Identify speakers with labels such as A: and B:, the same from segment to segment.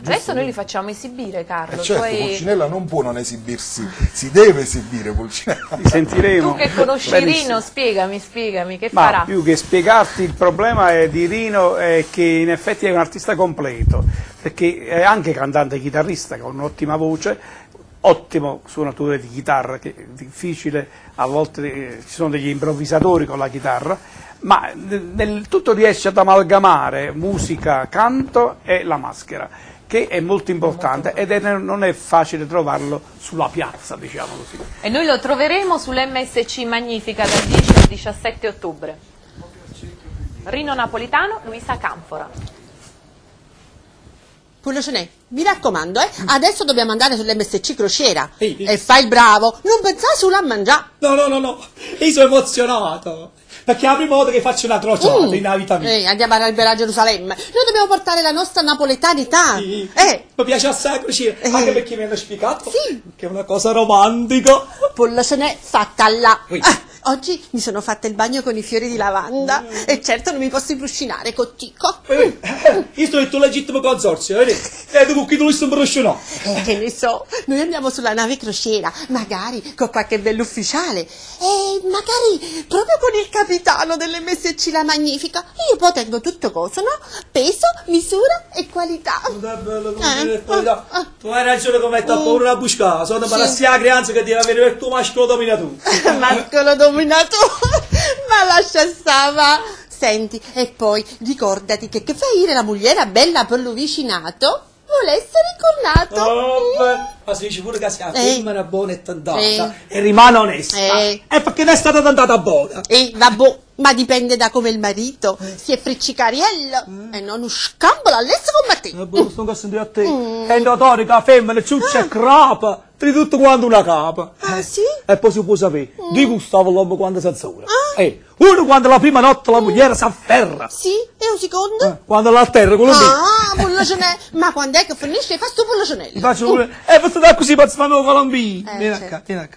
A: Adesso noi li facciamo esibire, Carlo.
B: Certo, Pulcinella non può non esibirsi, si deve esibire Pulcinella.
C: Li sentiremo.
A: Tu che conosci Rino, spiegami, che farà?
C: Più che spiegarti, il problema di Rino è che in effetti è un artista completo, perché è anche cantante e chitarrista con un'ottima voce, ottimo suonatore di chitarra, che è difficile, a volte ci sono degli improvvisatori con la chitarra, ma nel tutto riesce ad amalgamare musica, canto e la maschera, che è molto importante ed non è facile trovarlo sulla piazza, diciamo così.
A: E noi lo troveremo sull'MSC Magnifica dal 10 al 17 ottobre. Rino Napolitano, Luisa Canfora.
D: Pullocinè, mi raccomando, adesso dobbiamo andare sull'MSC Crociera e fai il bravo, non pensare solo a mangiare.
E: No, io sono emozionato, perché è la prima volta che faccio una crociata in vita mia.
D: Andiamo a Gerusalemme, noi dobbiamo portare la nostra napoletanità.
E: Mi piace assai la crociera, anche perché mi hanno spiegato che è una cosa romantica.
D: Pullocinè, fatta là. Oggi mi sono fatta il bagno con i fiori di lavanda e certo non mi posso impruscinare, cottico.
E: Io sto detto legittimo consorzio, vedi? E tu chi tu li impruscinare?
D: Che ne so, noi andiamo sulla nave crociera, magari con qualche bell'ufficiale e magari proprio con il capitano dell'MSC La Magnifica. Io poi tengo tutto cosa, no? Peso, misura e qualità.
E: Tu hai ragione come hai paura una buscata, sono per la creanza che deve avere il tuo mascolo dominatore.
D: Mascolo dominatore, ma lascia stava. Senti, e poi ricordati che fai la mogliera bella per lo vicinato vuole essere incornato.
E: Ma si dice pure che sia femmina buona e tantata e rimane onesta. Perché non è stata tantata buona.
D: Vabbè, ma dipende da come il marito si è friccicariello e non scambola all'esso come te.
E: Sto a sentire a te. È notorica femmina, ciuccia e crapa. Di tutto quanto una capa.
D: Sì?
E: E poi si può sapere di Gustavo l'uomo quando si azzurra. Uno quando la prima notte la moglie si afferra.
D: Sì? E un secondo?
E: Quando l'alterra quello lì.
D: Pullocinè. Ma quando è che finisce? Fai sto pullocinello.
E: Faccio pure. Questo da così per fare un colombino. Vieni qua. Poi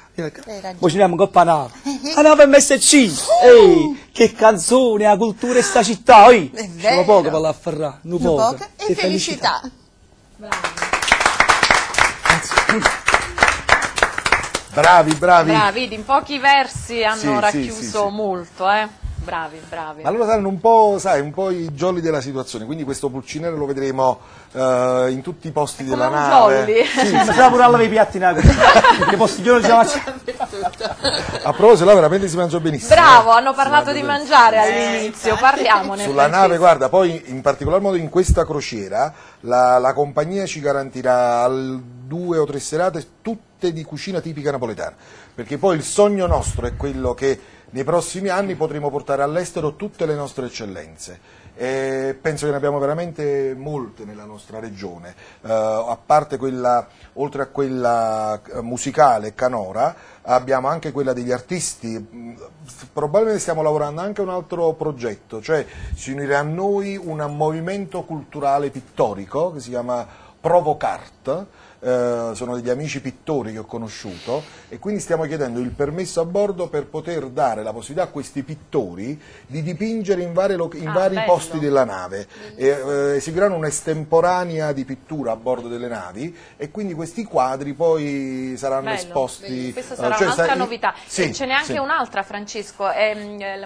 E: ci andiamo un po' a nave. A nave MSC. Che canzone, la cultura e sta città.
D: È vero.
E: Sono poco per l'afferrare. Non poco.
D: E felicità.
B: Bravi.
A: Bravi, in pochi versi hanno racchiuso molto, Bravi.
B: Allora saranno un po' i jolly della situazione, quindi questo Pulcinella lo vedremo in tutti i posti della nave.
A: Jolly.
C: Ma sarà pure alla piatti che postiglione ci
B: A proposito, là veramente si mangia benissimo.
A: Bravo, hanno parlato di mangiare all'inizio, parliamone.
B: Sulla nave, guarda, poi in particolar modo in questa crociera la compagnia ci garantirà 2 o 3 serate tutte di cucina tipica napoletana, perché poi il sogno nostro è quello che nei prossimi anni potremo portare all'estero tutte le nostre eccellenze. E penso che ne abbiamo veramente molte nella nostra regione, a parte quella, oltre a quella musicale canora, abbiamo anche quella degli artisti. Probabilmente stiamo lavorando anche a un altro progetto, cioè si unirà a noi un movimento culturale pittorico che si chiama Provocart. Sono degli amici pittori che ho conosciuto e quindi stiamo chiedendo il permesso a bordo per poter dare la possibilità a questi pittori di dipingere in vari posti della nave. Eseguiranno un'estemporanea di pittura a bordo delle navi e quindi questi quadri poi saranno esposti.
A: Questa sarà un'altra novità. Ce n'è anche un'altra, Francesco, è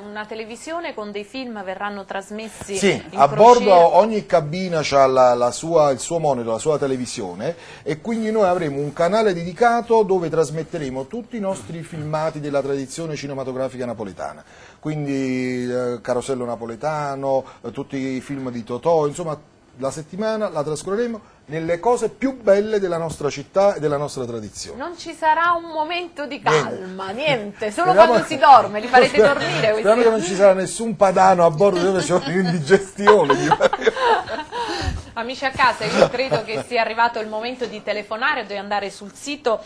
A: una televisione con dei film, verranno trasmessi in
B: a
A: crociera.
B: bordo ogni cabina ha il suo monitor, la sua televisione e quindi noi avremo un canale dedicato dove trasmetteremo tutti i nostri filmati della tradizione cinematografica napoletana, quindi Carosello Napoletano, tutti i film di Totò, insomma la settimana la trascorreremo nelle cose più belle della nostra città e della nostra tradizione.
A: Non ci sarà un momento di calma, niente, solo quando si dorme, li farete dormire.
B: Speriamo che non ci sarà nessun padano a bordo dove c'è un'indigestione.
A: Amici a casa, io credo che sia arrivato il momento di telefonare, devi andare sul sito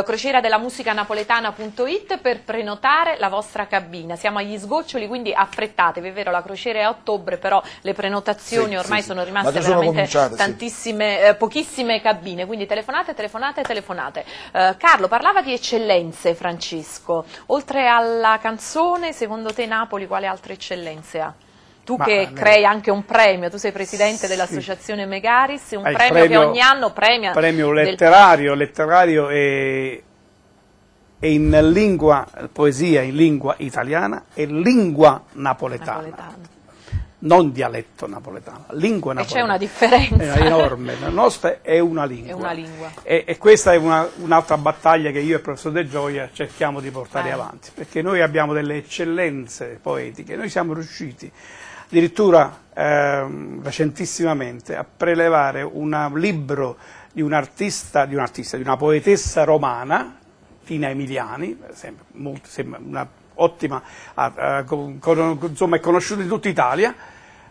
A: crociera-della-musica-napoletana.it per prenotare la vostra cabina. Siamo agli sgoccioli, quindi affrettatevi, è vero, la crociera è a ottobre, però le prenotazioni ormai sono rimaste veramente tantissime, pochissime cabine, quindi telefonate. Carlo, parlava di eccellenze, Francesco, oltre alla canzone, secondo te Napoli quale altre eccellenze ha? Tu che crei anche un premio, tu sei presidente dell'associazione Megaris, un premio che ogni anno premia...
C: Premio letterario è in lingua, poesia in lingua italiana e lingua napoletana. Non dialetto napoletano, lingua napoletana.
A: E c'è una differenza.
C: È enorme, la nostra è una lingua.
A: È una lingua.
C: E questa è un'altra battaglia che io e il professor De Gioia cerchiamo di portare avanti, perché noi abbiamo delle eccellenze poetiche, noi siamo riusciti addirittura recentissimamente a prelevare un libro di una poetessa romana, Tina Emiliani, per esempio, una ottima, insomma è conosciuta in tutta Italia.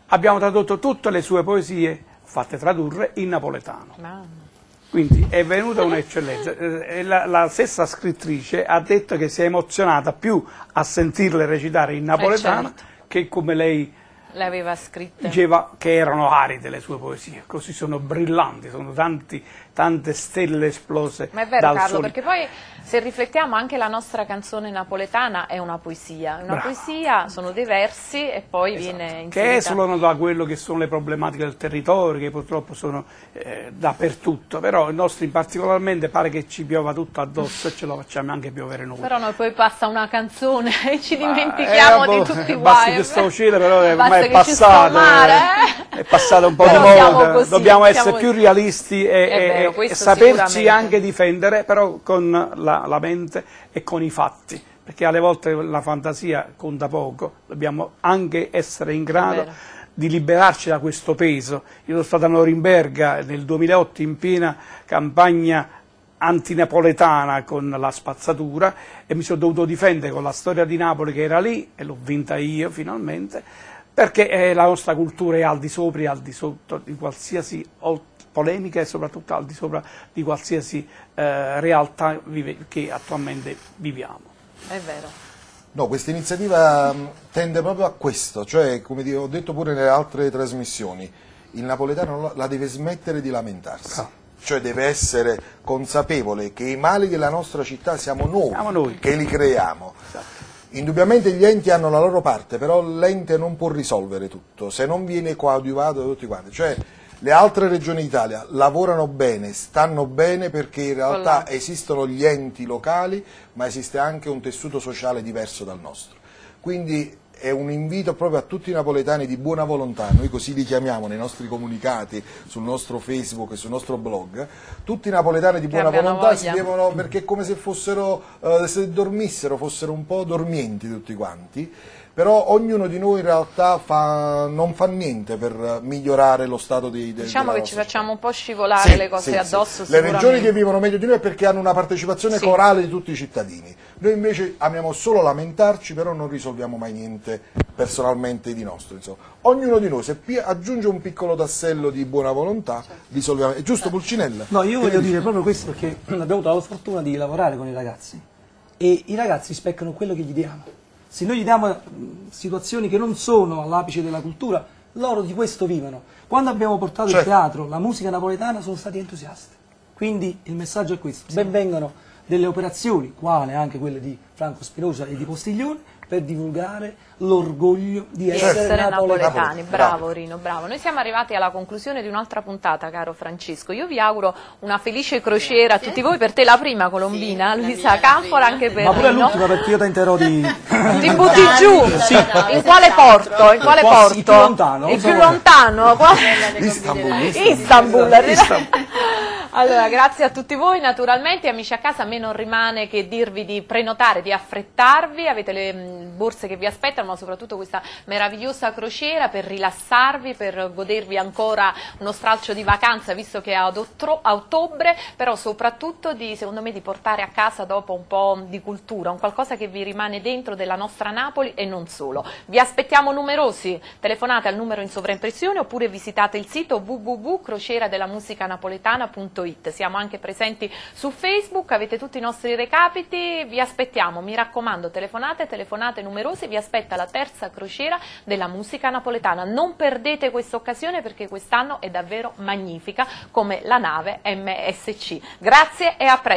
C: Abbiamo tradotto tutte le sue poesie, fatte tradurre in napoletano. Quindi è venuta un'eccellenza. La stessa scrittrice ha detto che si è emozionata più a sentirle recitare in napoletano che come lei
A: le aveva scritte.
C: Diceva che erano aride le sue poesie, così sono brillanti, sono tante stelle esplose.
A: Ma è vero, Carlo, perché poi se riflettiamo anche la nostra canzone napoletana è una poesia. Una poesia, sono dei versi e poi viene inserita.
C: Che esulano da quello che sono le problematiche del territorio, che purtroppo sono dappertutto, però il nostro particolarmente pare che ci piova tutto addosso e ce lo facciamo anche piovere noi.
A: Però noi poi passa una canzone e ci dimentichiamo di tutti i guai.
C: Basta questo uscire, però ormai è passato, è passato un po' di moda,
A: così,
C: dobbiamo essere più realisti e saperci anche difendere, però con la mente e con i fatti, perché alle volte la fantasia conta poco, dobbiamo anche essere in grado di liberarci da questo peso. Io sono stato a Norimberga nel 2008 in piena campagna antinapoletana con la spazzatura e mi sono dovuto difendere con la storia di Napoli che era lì e l'ho vinta io finalmente, perché la nostra cultura è al di sopra e al di sotto di qualsiasi polemica e soprattutto al di sopra di qualsiasi realtà che attualmente viviamo.
A: È vero.
B: No, questa iniziativa tende proprio a questo, cioè come ho detto pure nelle altre trasmissioni, il napoletano la deve smettere di lamentarsi. Cioè deve essere consapevole che i mali della nostra città siamo noi. Che li creiamo. Esatto. Indubbiamente gli enti hanno la loro parte, però l'ente non può risolvere tutto, se non viene coadiuvato da tutti quanti. Cioè, le altre regioni d'Italia lavorano bene, stanno bene perché in realtà esistono gli enti locali, ma esiste anche un tessuto sociale diverso dal nostro. Quindi è un invito proprio a tutti i napoletani di buona volontà, noi così li chiamiamo nei nostri comunicati, sul nostro Facebook e sul nostro blog, tutti i napoletani di buona volontà si devono, perché è come se fossero, se dormissero, fossero un po' dormienti tutti quanti, però ognuno di noi in realtà non fa niente per migliorare lo stato
A: diciamo che ci facciamo un po' scivolare le cose addosso.
B: Le regioni che vivono meglio di noi è perché hanno una partecipazione corale di tutti i cittadini. Noi invece amiamo solo lamentarci, però non risolviamo mai niente personalmente di nostro. Insomma. Ognuno di noi, se aggiunge un piccolo tassello di buona volontà, risolviamo. È giusto, Pulcinella?
E: No, io voglio dire proprio questo, perché abbiamo avuto la fortuna di lavorare con i ragazzi e i ragazzi specchiano quello che gli diamo. Se noi gli diamo situazioni che non sono all'apice della cultura, loro di questo vivono. Quando abbiamo portato il teatro, la musica napoletana, sono stati entusiasti. Quindi il messaggio è questo. Ben vengano delle operazioni, quale anche quelle di Franco Spinosa e di Postiglione, per divulgare l'orgoglio di essere
A: napoletani. Bravo Rino, bravo. Noi siamo arrivati alla conclusione di un'altra puntata, caro Francesco. Io vi auguro una felice crociera a tutti voi, per te la prima colombina, Luisa Canfora, anche per
E: Rino. Ma pure l'ultima, perché io tenterò di...
A: Ti butti giù? Sì. In quale porto? In quale porto?
E: Il più lontano.
A: Il più lontano? Istanbul. Allora, grazie a tutti voi, naturalmente, amici a casa, a me non rimane che dirvi di prenotare, di affrettarvi, avete le borse che vi aspettano, ma soprattutto questa meravigliosa crociera per rilassarvi, per godervi ancora uno stralcio di vacanza, visto che è a ottobre, però soprattutto secondo me di portare a casa dopo un po' di cultura, un qualcosa che vi rimane dentro della nostra Napoli e non solo. Vi aspettiamo numerosi, telefonate al numero in sovraimpressione oppure visitate il sito www.crocieradellamamusicanapoletana.it. Siamo anche presenti su Facebook, avete tutti i nostri recapiti, vi aspettiamo, mi raccomando, telefonate numerosi, vi aspetta la terza crociera della musica napoletana. Non perdete questa occasione perché quest'anno è davvero magnifica come la nave MSC. Grazie e a presto.